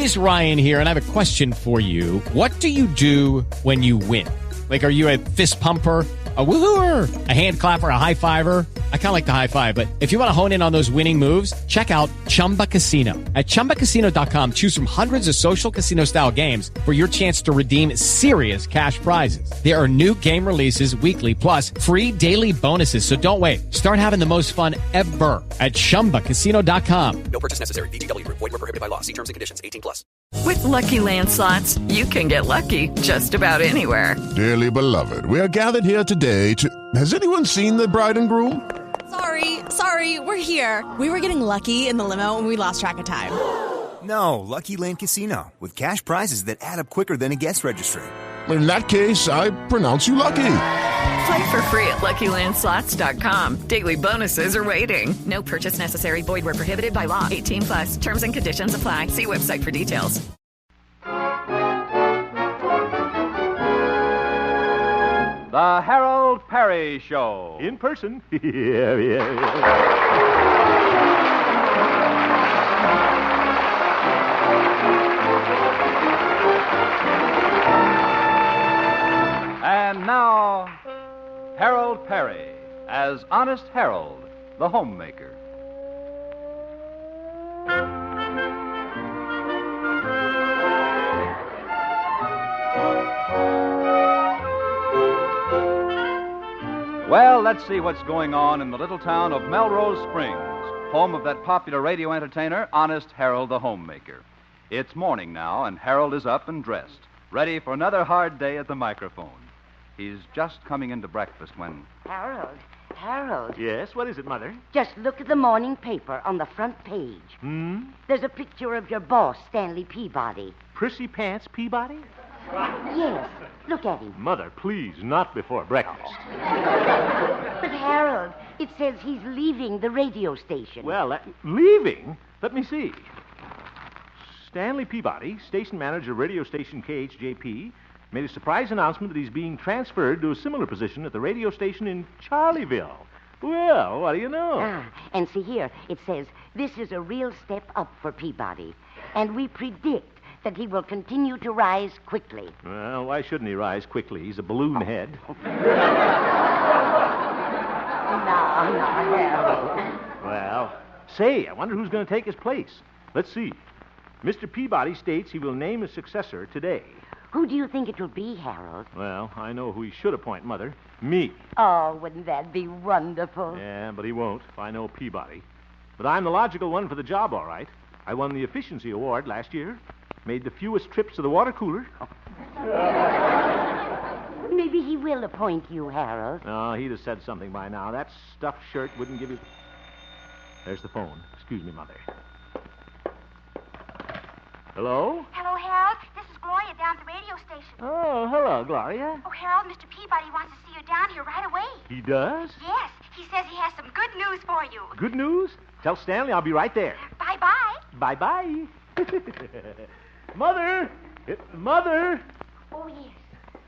It is Ryan here, and I have a question for you. What do you do when you win? Like, are you a fist pumper, a woo-hooer, a hand clapper, a high fiver? I kind of like the high five, but if you want to hone in on those winning moves, check out Chumba Casino. At ChumbaCasino.com, choose from hundreds of social casino-style games for your chance to redeem serious cash prizes. There are new game releases weekly, plus free daily bonuses. So don't wait. Start having the most fun ever at ChumbaCasino.com. No purchase necessary. VGW. Void where prohibited by law. See terms and conditions. 18+. With Lucky Land Slots, you can get lucky just about anywhere. Dearly beloved, we are gathered here today to... Has anyone seen the bride and groom? Sorry, we're here. We were getting lucky in the limo and we lost track of time. No, Lucky Land Casino, with cash prizes that add up quicker than a guest registry. In that case, I pronounce you lucky. Play for free at LuckyLandSlots.com. Daily bonuses are waiting. No purchase necessary. Void where prohibited by law. 18+. Terms and conditions apply. See website for details. The Harold Peary Show. In person. And now, Harold Peary as Honest Harold, the homemaker. Well, let's see what's going on in the little town of Melrose Springs, home of that popular radio entertainer, Honest Harold the Homemaker. It's morning now, and Harold is up and dressed, ready for another hard day at the microphone. He's just coming into breakfast when... Harold. Yes, what is it, Mother? Just look at the morning paper on the front page. There's a picture of your boss, Stanley Peabody. Prissy Pants Peabody? Yes, look at him. Mother, please, not before breakfast. But, Harold, it says he's leaving the radio station. Well, leaving? Let me see. Stanley Peabody, station manager, radio station KHJP, made a surprise announcement that he's being transferred to a similar position at the radio station in Charleville. Well, what do you know? And see here, it says, this is a real step up for Peabody, and we predict that he will continue to rise quickly. Well, why shouldn't he rise quickly? He's a balloon head. No, Harold. Well, say, I wonder who's going to take his place. Let's see. Mr. Peabody states he will name a successor today. Who do you think it will be, Harold? Well, I know who he should appoint, Mother. Me. Oh, wouldn't that be wonderful? Yeah, but he won't, if I know Peabody. But I'm the logical one for the job, all right. I won the Efficiency Award last year. Made the fewest trips to the water cooler. Maybe he will appoint you, Harold. No, he'd have said something by now. That stuffed shirt wouldn't give you... There's the phone. Excuse me, Mother. Hello? Hello, Harold. This is Gloria down at the radio station. Oh, hello, Gloria. Oh, Harold, Mr. Peabody wants to see you down here right away. He does? Yes. He says he has some good news for you. Good news? Tell Stanley I'll be right there. Bye-bye. Bye-bye. Mother! Mother! Oh, yes.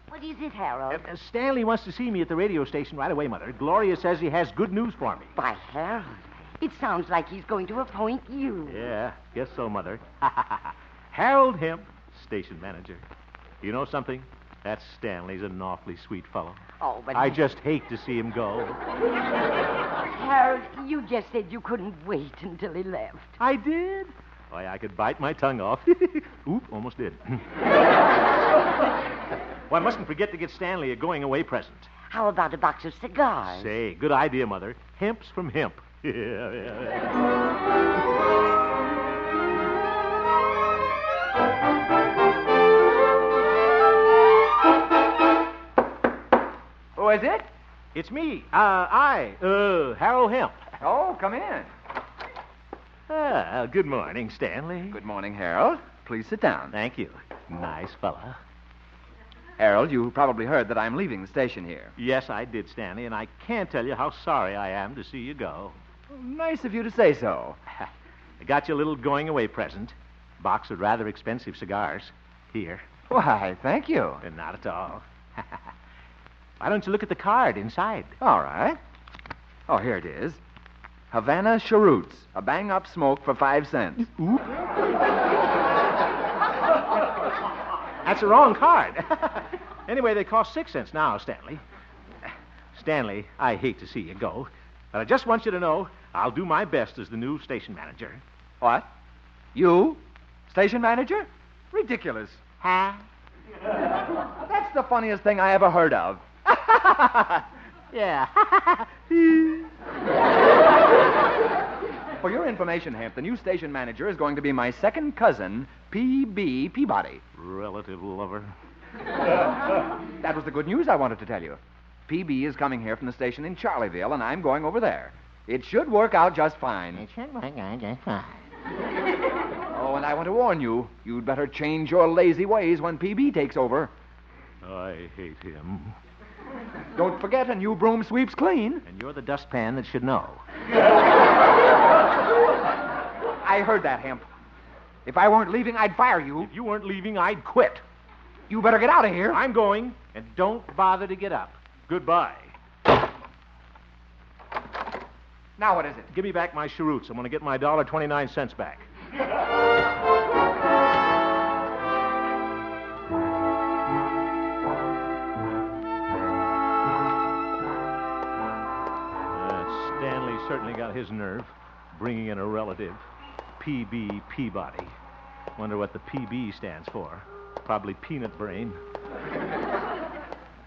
What is it, Harold? Stanley wants to see me at the radio station right away, Mother. Gloria says he has good news for me. By Harold, it sounds like he's going to appoint you. Yeah, guess so, Mother. Harold Hemp, station manager. You know something? That Stanley's an awfully sweet fellow. Oh, but... I just hate to see him go. Harold, you just said you couldn't wait until he left. I did? Why, I could bite my tongue off. Oop, almost did. Well, I mustn't forget to get Stanley a going-away present. How about a box of cigars? Say, good idea, Mother. Hemp's from Hemp. Yeah. Who is it? It's me. Harold Hemp. Oh, come in. Good morning, Stanley. Good morning, Harold. Please sit down. Thank you. Nice fella. Harold, you probably heard that I'm leaving the station here. Yes, I did, Stanley, and I can't tell you how sorry I am to see you go. Nice of you to say so. I got you a little going-away present. Box of rather expensive cigars. Here. Why, thank you. Not at all. Why don't you look at the card inside? All right. Oh, here it is. Havana cheroots, a bang-up smoke for 5 cents. Oop. That's the wrong card. Anyway, they cost 6 cents now, Stanley. Stanley, I hate to see you go, but I just want you to know I'll do my best as the new station manager. What? You? Station manager? Ridiculous. Huh? That's the funniest thing I ever heard of. Yeah. For your information, Hemp, the new station manager is going to be my second cousin, P.B. Peabody. Relative lover. That was the good news I wanted to tell you. P.B. is coming here from the station in Charleville, and I'm going over there. It should work out just fine. It should work out just fine. Oh, and I want to warn you, you'd better change your lazy ways when P.B. takes over. I hate him. Don't forget, a new broom sweeps clean. And you're the dustpan that should know. I heard that, Hemp. If I weren't leaving, I'd fire you. If you weren't leaving, I'd quit. You better get out of here. I'm going, and don't bother to get up. Goodbye. Now what is it? Give me back my cheroots. I'm going to get my $1.29 back. Stanley certainly got his nerve, bringing in a relative, P.B. Peabody. Wonder what the P.B. stands for. Probably peanut brain.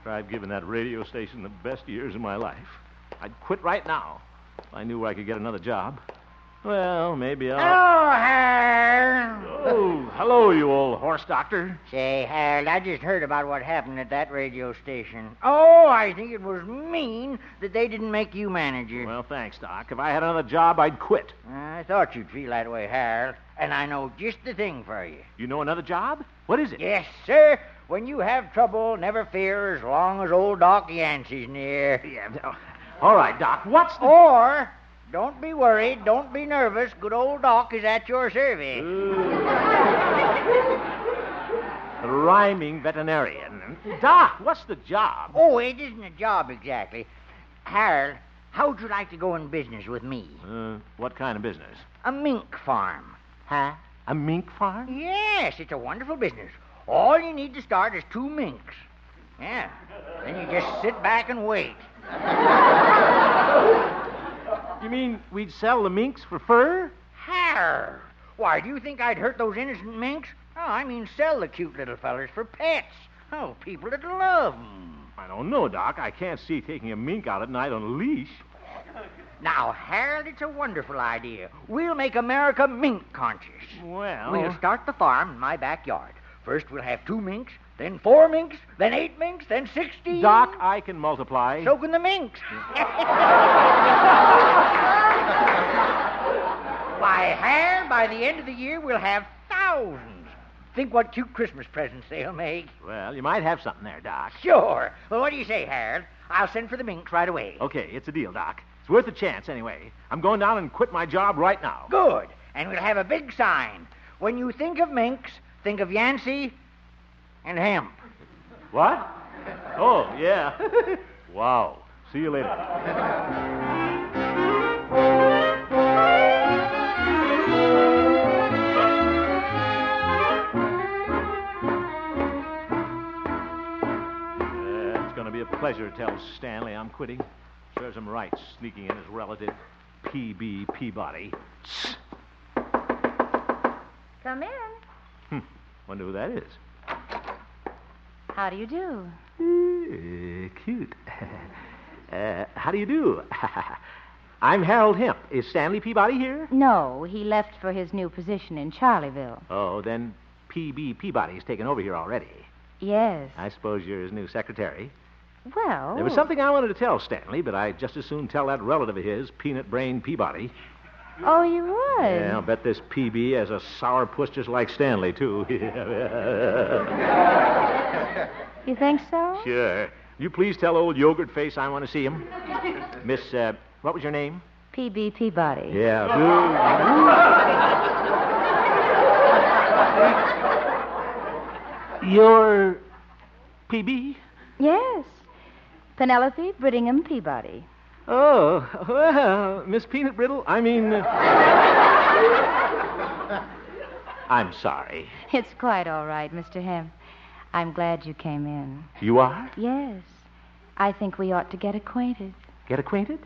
I've given that radio station the best years of my life. I'd quit right now if I knew where I could get another job. Well, maybe I'll... Oh, Harold. Oh, hello, you old horse doctor. Say, Harold, I just heard about what happened at that radio station. Oh, I think it was mean that they didn't make you manager. Well, thanks, Doc. If I had another job, I'd quit. I thought you'd feel that way, Harold. And I know just the thing for you. You know another job? What is it? Yes, sir. When you have trouble, never fear as long as old Doc Yancey's near. Yeah. All right, Doc. What's the... Or, don't be worried, don't be nervous. Good old Doc is at your service. A rhyming veterinarian. Doc, what's the job? Oh, it isn't a job exactly. Harold, how'd you like to go in business with me? What kind of business? A mink farm. Huh? A mink farm? Yes, it's a wonderful business. All you need to start is 2 minks. Yeah. Then you just sit back and wait. You mean we'd sell the minks for fur? Harold, why, do you think I'd hurt those innocent minks? Oh, I mean sell the cute little fellers for pets. Oh, people that love them. I don't know, Doc. I can't see taking a mink out at night on a leash. Now, Harold, it's a wonderful idea. We'll make America mink conscious. Well... We'll start the farm in my backyard. First, we'll have 2 minks, then 4 minks, then 8 minks, then 60. Doc, I can multiply. So can the minks. Why, Harold, by the end of the year, we'll have thousands. Think what cute Christmas presents they'll make. Well, you might have something there, Doc. Sure. Well, what do you say, Harold? I'll send for the minks right away. Okay, it's a deal, Doc. It's worth a chance, anyway. I'm going down and quit my job right now. Good. And we'll have a big sign. When you think of minks, think of Yancey and Hemp. What? Oh, yeah. Wow. See you later. It's going to be a pleasure to tell Stanley I'm quitting. Serves him right, sneaking in his relative, P.B. Peabody. Come in. Wonder who that is. How do you do? Cute. How do you do? I'm Harold Hemp. Is Stanley Peabody here? No, he left for his new position in Charleville. Oh, then P.B. Peabody's taken over here already. Yes. I suppose you're his new secretary. Well... There was something I wanted to tell Stanley, but I'd just as soon tell that relative of his, Peanut Brain Peabody. Oh, you would? Yeah, I'll bet this P.B. has a sourpuss just like Stanley, too. You think so? Sure. You please tell old Yogurt Face I want to see him. Miss, what was your name? P.B. Peabody. Yeah. You're P.B.? Yes. Penelope Brittingham Peabody. Oh, well, Miss Peanut Brittle, I mean... I'm sorry. It's quite all right, Mr. Hemp. I'm glad you came in. You are? Yes. I think we ought to get acquainted. Get acquainted?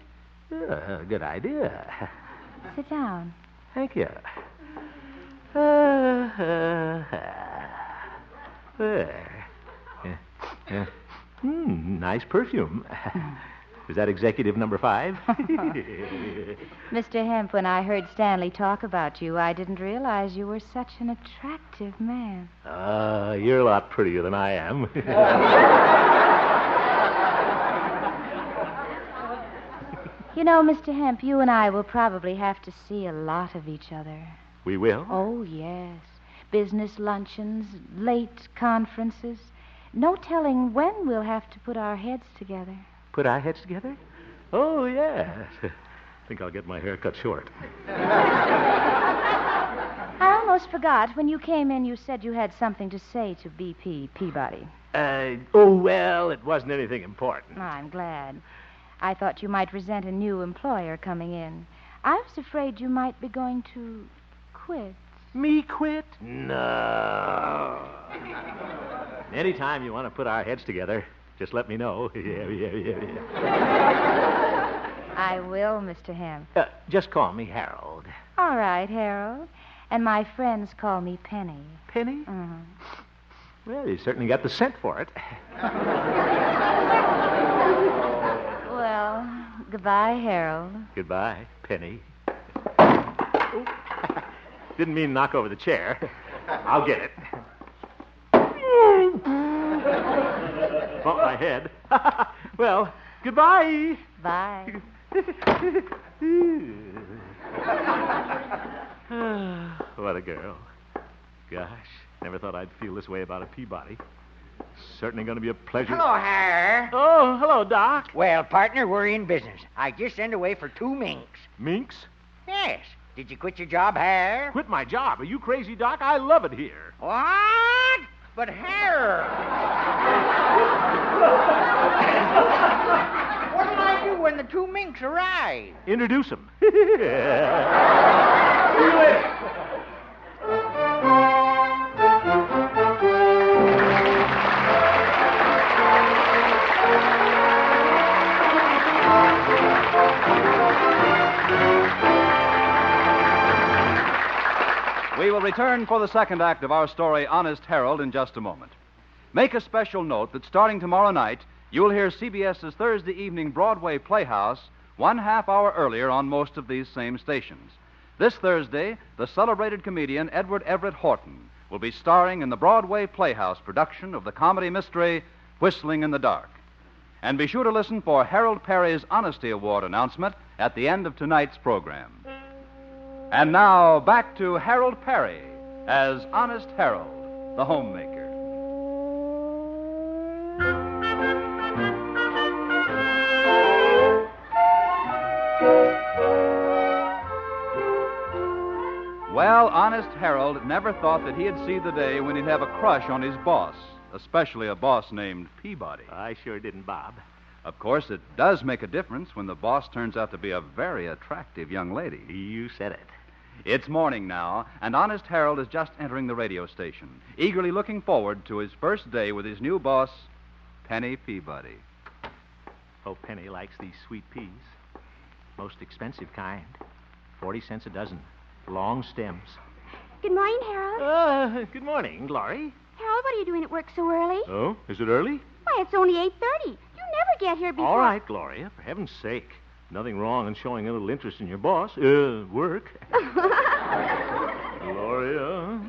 Good idea. Sit down. Thank you. Nice perfume. Is that executive number 5? Mr. Hemp, when I heard Stanley talk about you, I didn't realize you were such an attractive man. You're a lot prettier than I am. You know, Mr. Hemp, you and I will probably have to see a lot of each other. We will? Oh, yes. Business luncheons, late conferences. No telling when we'll have to put our heads together. Put our heads together? Oh, yes. I think I'll get my hair cut short. I almost forgot. When you came in, you said you had something to say to Peabody. Well, it wasn't anything important. I'm glad. I thought you might resent a new employer coming in. I was afraid you might be going to quit. Me quit? No. Anytime you want to put our heads together, just let me know. Yeah. I will, Mr. Hemp. Just call me Harold. All right, Harold. And my friends call me Penny. Penny? Mm-hmm. Well, you certainly got the scent for it. Well, goodbye, Harold. Goodbye, Penny. Oh. Didn't mean to knock over the chair. I'll get it. Bump my head. Well, goodbye. Bye. What a girl. Gosh, never thought I'd feel this way about a Peabody. Certainly going to be a pleasure. Hello, Har. Oh, hello, Doc. Well, partner, we're in business. I just sent away for 2 minks. Minks? Yes. Did you quit your job, Har? Quit my job? Are you crazy, Doc? I love it here. What? But, Har... What'll I do when the 2 minks arrive? Introduce them. See you later. We will return for the second act of our story, Honest Harold, in just a moment. Make a special note that starting tomorrow night, you'll hear CBS's Thursday evening Broadway Playhouse 1/2 hour earlier on most of these same stations. This Thursday, the celebrated comedian Edward Everett Horton will be starring in the Broadway Playhouse production of the comedy mystery Whistling in the Dark. And be sure to listen for Harold Peary's Honesty Award announcement at the end of tonight's program. And now, back to Harold Peary as Honest Harold, the homemaker. Well, Honest Harold never thought that he'd see the day when he'd have a crush on his boss, especially a boss named Peabody. I sure didn't, Bob. Of course, it does make a difference when the boss turns out to be a very attractive young lady. You said it. It's morning now, and Honest Harold is just entering the radio station, eagerly looking forward to his first day with his new boss, Penny Peabody. Oh, Penny likes these sweet peas. Most expensive kind. 40 cents a dozen. Long stems. Good morning, Harold. Good morning, Glory. Harold, what are you doing at work so early? Oh, is it early? Why, it's only 8:30. You never get here before... All right, Gloria, for heaven's sake. Nothing wrong in showing a little interest in your boss. Work. Gloria.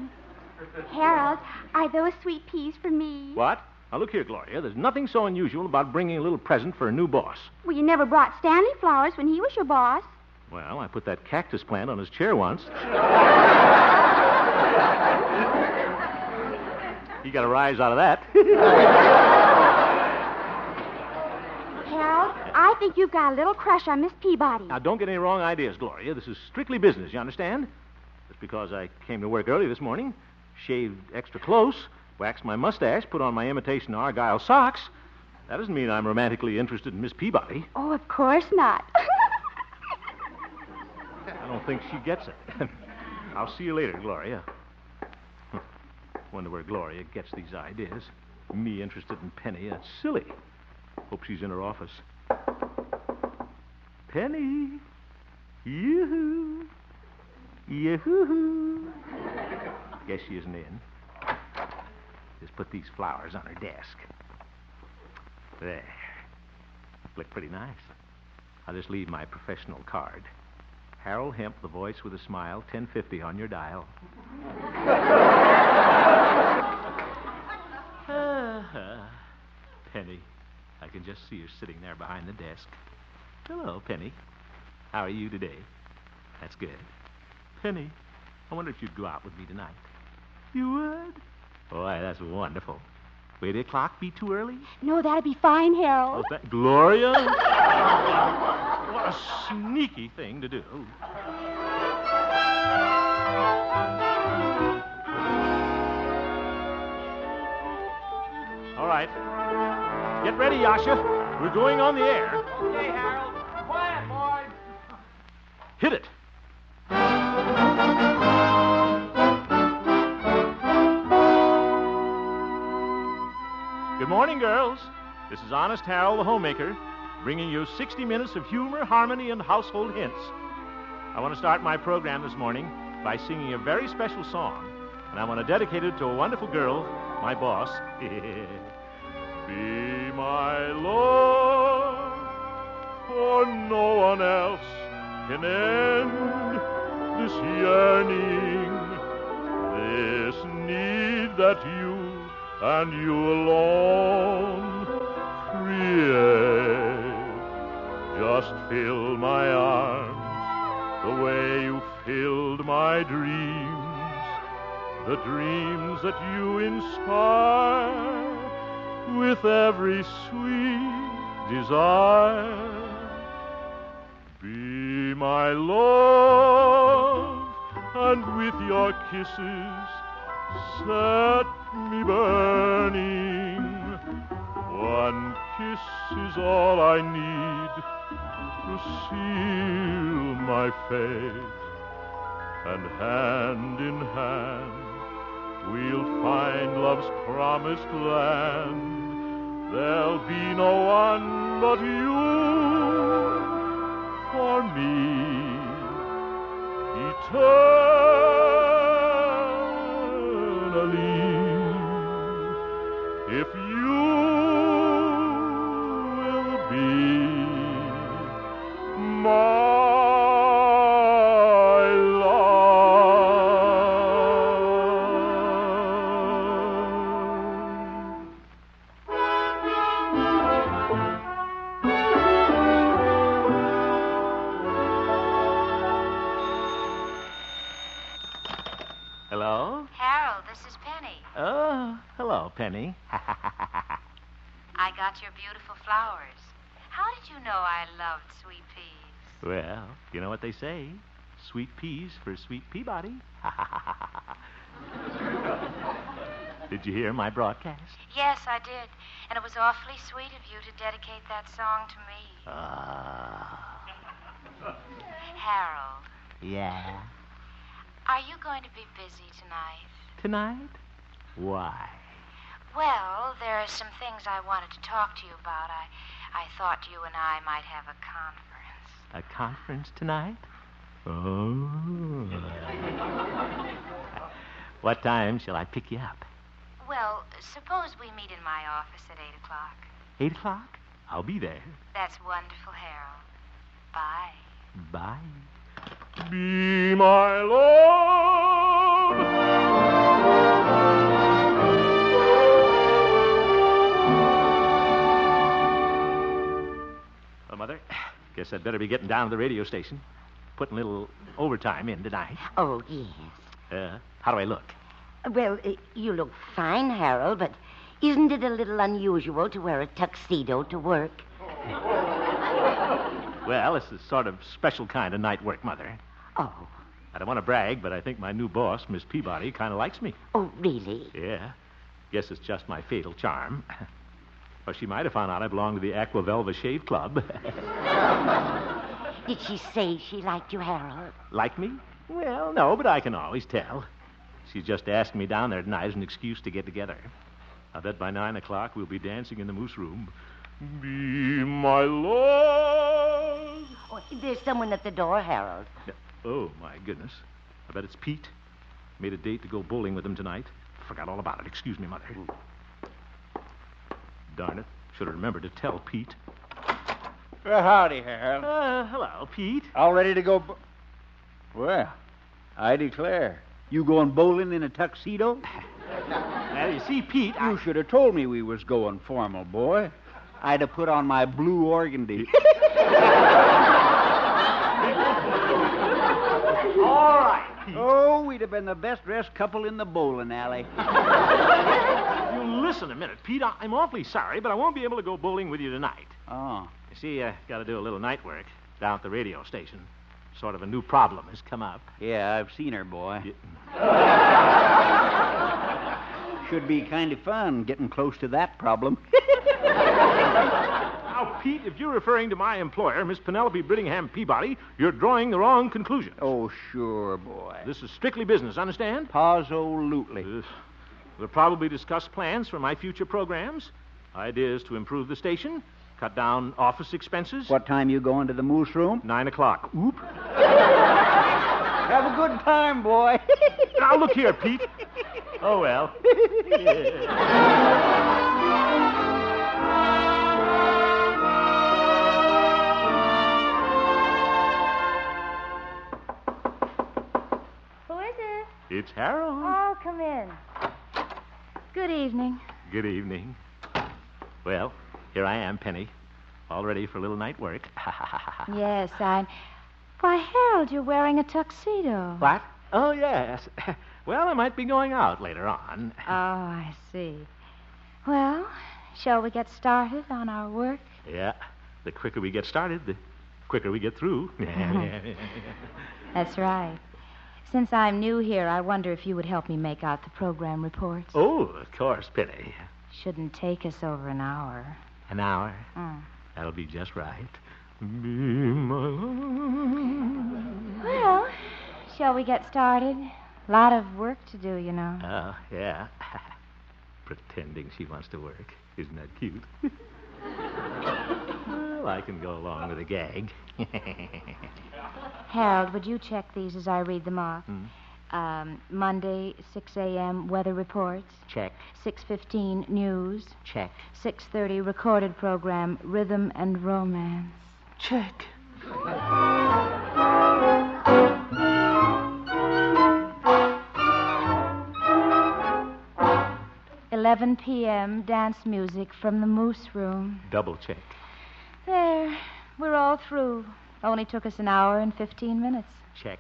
Harold, are those sweet peas for me? What? Now, look here, Gloria. There's nothing so unusual about bringing a little present for a new boss. Well, you never brought Stanley flowers when he was your boss. Well, I put that cactus plant on his chair once. He got a rise out of that. Harold, I think you've got a little crush on Miss Peabody. Now, don't get any wrong ideas, Gloria. This is strictly business, you understand? Just because I came to work early this morning, shaved extra close, waxed my mustache, put on my imitation Argyle socks, that doesn't mean I'm romantically interested in Miss Peabody. Oh, of course not. I don't think she gets it. I'll see you later, Gloria. Wonder where Gloria gets these ideas. Me interested in Penny. That's silly. Hope she's in her office. Penny. Yoo-hoo. Yoo-hoo. Guess she isn't in. Just put these flowers on her desk. There. Look pretty nice. I'll just leave my professional card. Harold Hemp, the voice with a smile, 1050 on your dial. Penny. I can just see her sitting there behind the desk. Hello, Penny. How are you today? That's good. Penny, I wonder if you'd go out with me tonight. You would? Boy, that's wonderful. Will 8 o'clock be too early? No, that'd be fine, Harold. Oh, Gloria? What a sneaky thing to do. All right. Get ready, Yasha. We're going on the air. Okay, Harold. Quiet, boys. Hit it. Good morning, girls. This is Honest Harold, the Homemaker, bringing you 60 minutes of humor, harmony, and household hints. I want to start my program this morning by singing a very special song, and I want to dedicate it to a wonderful girl, my boss. Be my Lord, for no one else can end this yearning, this need that you and you alone create. Just fill my arms the way you filled my dreams, the dreams that you inspire with every sweet desire. Be my love, and with your kisses set me burning. One kiss is all I need to seal my fate, and hand in hand we'll find love's promised land. There'll be no one but you for me eternally. If you will be my Hello? Harold, this is Penny. Oh, hello, Penny. I got your beautiful flowers. How did you know I loved sweet peas? Well, you know what they say. Sweet peas for sweet Peabody. Did you hear my broadcast? Yes, I did. And it was awfully sweet of you to dedicate that song to me. Harold. Yeah? Are you going to be busy tonight? Tonight? Why? Well, there are some things I wanted to talk to you about. I thought you and I might have a conference. A conference tonight? Oh. What time shall I pick you up? Well, suppose we meet in my office at 8 o'clock. 8 o'clock? I'll be there. That's wonderful, Harold. Bye. Bye. Be my Lord. Well, Mother, guess I'd better be getting down to the radio station. Putting a little overtime in tonight. Oh, yes. How do I look? Well, you look fine, Harold, but isn't it a little unusual to wear a tuxedo to work? Well, it's a sort of special kind of night work, Mother. Oh. I don't want to brag, but I think my new boss, Miss Peabody, kind of likes me. Oh, really? Yeah. Guess it's just my fatal charm. Or she might have found out I belong to the Aqua Velva Shave Club. Did she say she liked you, Harold? Like me? Well, no, but I can always tell. She's just asking me down there tonight as an excuse to get together. I bet by 9 o'clock we'll be dancing in the moose room. Be my love. Oh, there's someone at the door, Harold. Oh, my goodness. I bet it's Pete. Made a date to go bowling with him tonight. Forgot all about it. Excuse me, Mother. Darn it. Should have remembered to tell Pete. Well, howdy, Harold. Hello, Pete. All ready to go... Well, I declare. You going bowling in a tuxedo? Now, you see, Pete, You should have told me we was going formal, boy. I'd have put on my blue organdy. All right, Pete. Oh, we'd have been the best-dressed couple in the bowling alley. You listen a minute, Pete. I'm awfully sorry, but I won't be able to go bowling with you tonight. Oh. You see, I got to do a little night work down at the radio station. Sort of a new problem has come up. Yeah, I've seen her, boy. Should be kind of fun getting close to that problem. Now, Pete, if you're referring to my employer, Miss Penelope Brittingham Peabody, you're drawing the wrong conclusions. Oh, sure, boy. This is strictly business, understand? Absolutely. We'll probably discuss plans for my future programs, ideas to improve the station, cut down office expenses. What time you going to the moose room? 9 o'clock. Oop. Have a good time, boy. Now, look here, Pete. Oh, well. Who is it? It's Harold. Oh, come in. Good evening. Good evening. Well, here I am, Penny. All ready for a little night work. Yes, Why, Harold, you're wearing a tuxedo. What? Oh, yes. Well, I might be going out later on. Oh, I see. Well, shall we get started on our work? Yeah. The quicker we get started, the quicker we get through. That's right. Since I'm new here, I wonder if you would help me make out the program reports. Oh, of course, Penny. Shouldn't take us over an hour. An hour? Mm. That'll be just right. Be my love. Well, shall we get started? A lot of work to do, you know. Oh, yeah. Pretending she wants to work. Isn't that cute? Well, I can go along with a gag. Harold, would you check these as I read them off? Monday, 6 a.m., weather reports. Check. 6:15, news. Check. 6:30, recorded program, Rhythm and Romance. Check. 11 p.m., dance music from the Moose Room. Double check. There. We're all through. Only took us an hour and 15 minutes. Check.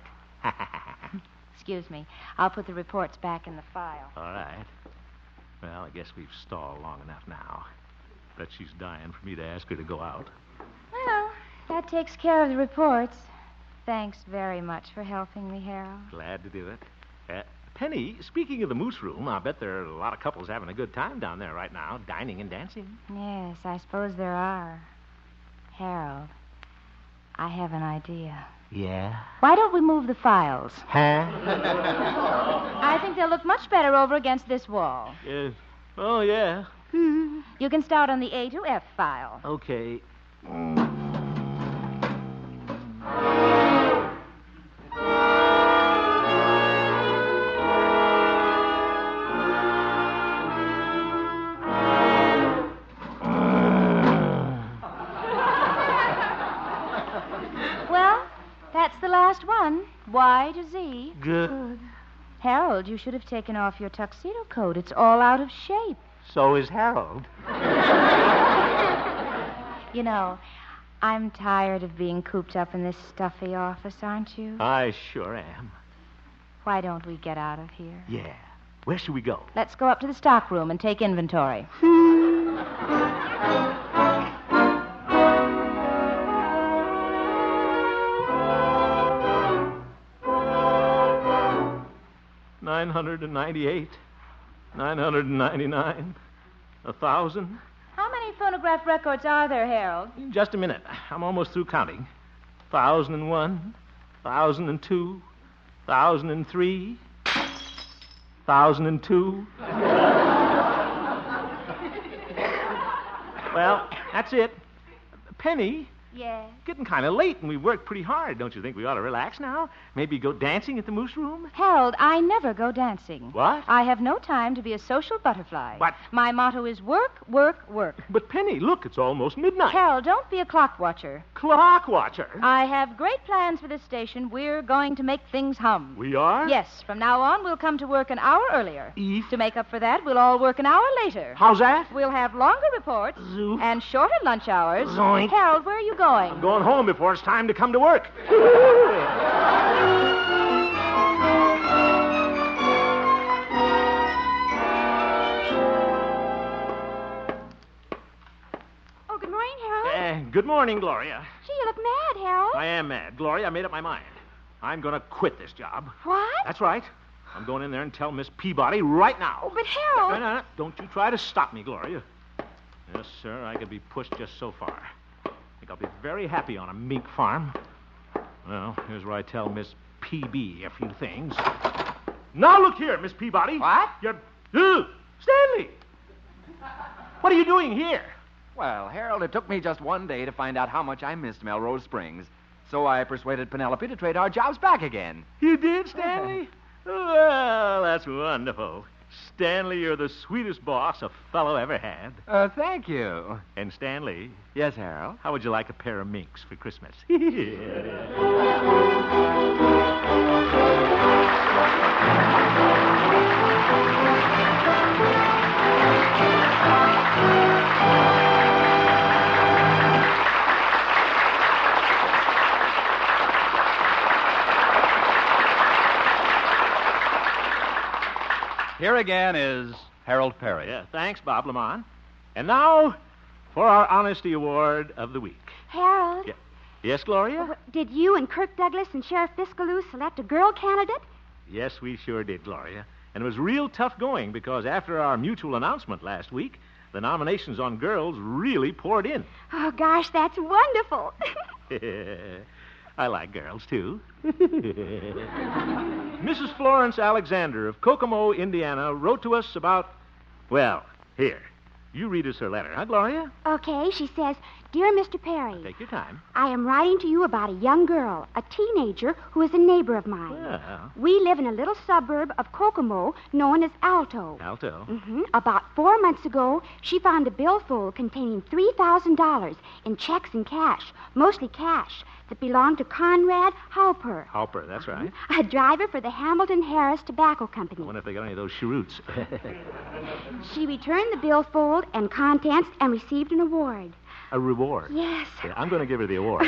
Excuse me. I'll put the reports back in the file. All right. Well, I guess we've stalled long enough now. Bet she's dying for me to ask her to go out. Well, that takes care of the reports. Thanks very much for helping me, Harold. Glad to do it. Penny, speaking of the Moose Room, I bet there are a lot of couples having a good time down there right now, dining and dancing. Yes, I suppose there are. Harold, I have an idea. Yeah? Why don't we move the files? Huh? I think they'll look much better over against this wall. Oh, yeah. You can start on the A to F file. Okay. Well, that's the last one. Y to Z. Good. Harold, you should have taken off your tuxedo coat. It's all out of shape. So is Harold. You know, I'm tired of being cooped up in this stuffy office, aren't you? I sure am. Why don't we get out of here? Yeah. Where should we go? Let's go up to the stock room and take inventory. $998, $999, 1,000. How many phonograph records are there, Harold? Just a minute. I'm almost through counting. 1,001, 1,002, 1,003. 2002. Well, that's it. Penny, Yeah. getting kind of late and we've worked pretty hard. Don't you think we ought to relax now? Maybe go dancing at the Moose Room? Harold, I never go dancing. What? I have no time to be a social butterfly. But- My motto is work, work, work. But, Penny, look, it's almost midnight. Harold, don't be a clock watcher. Clock watcher? I have great plans for this station. We're going to make things hum. We are? Yes, from now on, we'll come to work an hour earlier. Eve? To make up for that, we'll all work an hour later. How's that? We'll have longer reports and shorter lunch hours. Zoink. Harold, where are you going? I'm going home before it's time to come to work. Oh, good morning, Harold. Good morning, Gloria. Gee, you look mad, Harold. I am mad. Gloria, I made up my mind. I'm going to quit this job. What? That's right. I'm going in there and tell Miss Peabody right now. Oh, but Harold... No. Don't you try to stop me, Gloria. Yes, sir, I could be pushed just so far. I think I'll be very happy on a mink farm. Well, here's where I tell Miss PB a few things. Now look here, Miss Peabody. What? You're... Stanley! What are you doing here? Well, Harold, it took me just one day to find out how much I missed Melrose Springs. So I persuaded Penelope to trade our jobs back again. You did, Stanley? Well, that's wonderful. Stanley, you're the sweetest boss a fellow ever had. Thank you. And Stanley. Yes, Harold? How would you like a pair of minks for Christmas? Here again is Harold Peary. Yeah, thanks, Bob Lamont. And now for our Honesty Award of the week. Harold, Yeah. Yes, Gloria? did you and Kirk Douglas and Sheriff Fiskaloo select a girl candidate? Yes, we sure did, Gloria. And it was real tough going because after our mutual announcement last week, the nominations on girls really poured in. Oh, gosh, that's wonderful. I like girls, too. Mrs. Florence Alexander of Kokomo, Indiana, wrote to us about... Well, here. You read us her letter, huh, Gloria? Okay, she says, Dear Mr. Perry, Take your time. I am writing to you about a young girl, a teenager, who is a neighbor of mine. Well, We live in a little suburb of Kokomo known as Alto. Alto. About 4 months ago, she found a billfold containing $3,000 in checks and cash, mostly cash, that belonged to Conrad Halper, Halper, that's right. a driver for the Hamilton Harris Tobacco Company. I wonder if they got any of those cheroots. She returned the billfold and contents and received an award. A reward. Yes. Yeah, I'm going to give her the award.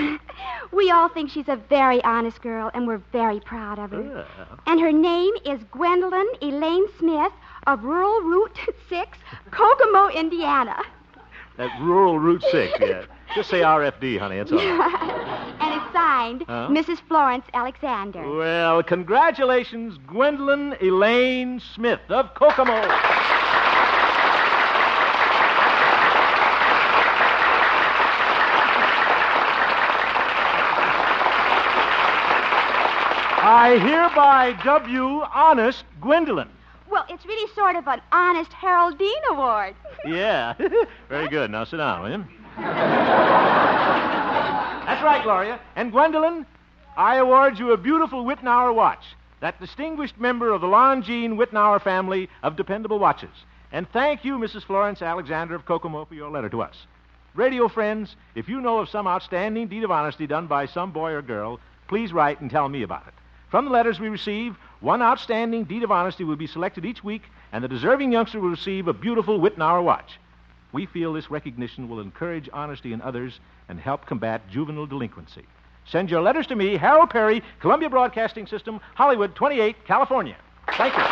We all think she's a very honest girl, and we're very proud of her. And her name is Gwendolyn Elaine Smith of rural Route 6, Kokomo, Indiana. That rural Route 6, yeah. Just say RFD, honey, it's all right. And it's signed Huh? Mrs. Florence Alexander. Well, congratulations, Gwendolyn Elaine Smith of Kokomo. I hereby dub you Honest Gwendolyn. Well, it's really sort of an honest Harold Dean Award. Yeah. Very good. Now sit down, will you? That's right, Gloria. And Gwendolyn, I award you a beautiful Whitnauer watch, that distinguished member of the Longines Whitnauer family of dependable watches. And thank you, Mrs. Florence Alexander of Kokomo, for your letter to us. Radio friends, if you know of some outstanding deed of honesty done by some boy or girl, please write and tell me about it. From the letters we receive, one outstanding deed of honesty will be selected each week, and the deserving youngster will receive a beautiful Whitnauer watch. We feel this recognition will encourage honesty in others and help combat juvenile delinquency. Send your letters to me, Harold Peary, Columbia Broadcasting System, Hollywood 28, California. Thank you.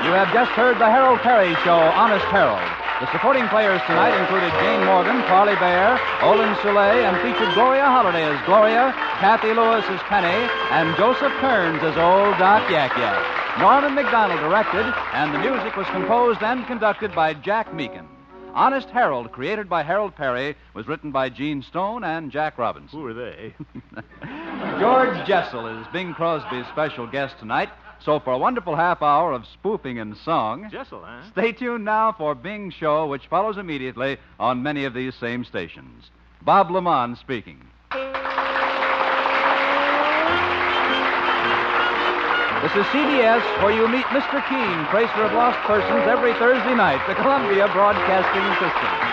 You have just heard the Harold Peary Show, Honest Harold. The supporting players tonight included Jane Morgan, Parley Bear, Olin Soule, and featured Gloria Holliday as Gloria, Kathy Lewis as Penny, and Joseph Kearns as Old Doc Yak Yak. Norman McDonald directed, and the music was composed and conducted by Jack Meakin. Honest Harold, created by Harold Peary, was written by Gene Stone and Jack Robinson. Who are they? George Jessel is Bing Crosby's special guest tonight. So for a wonderful half hour of spoofing and song, Jessel, huh? stay tuned now for Bing's show, which follows immediately on many of these same stations. Bob Lamont speaking. This is CBS, where you meet Mr. Keene, tracer of lost persons, every Thursday night, the Columbia Broadcasting System.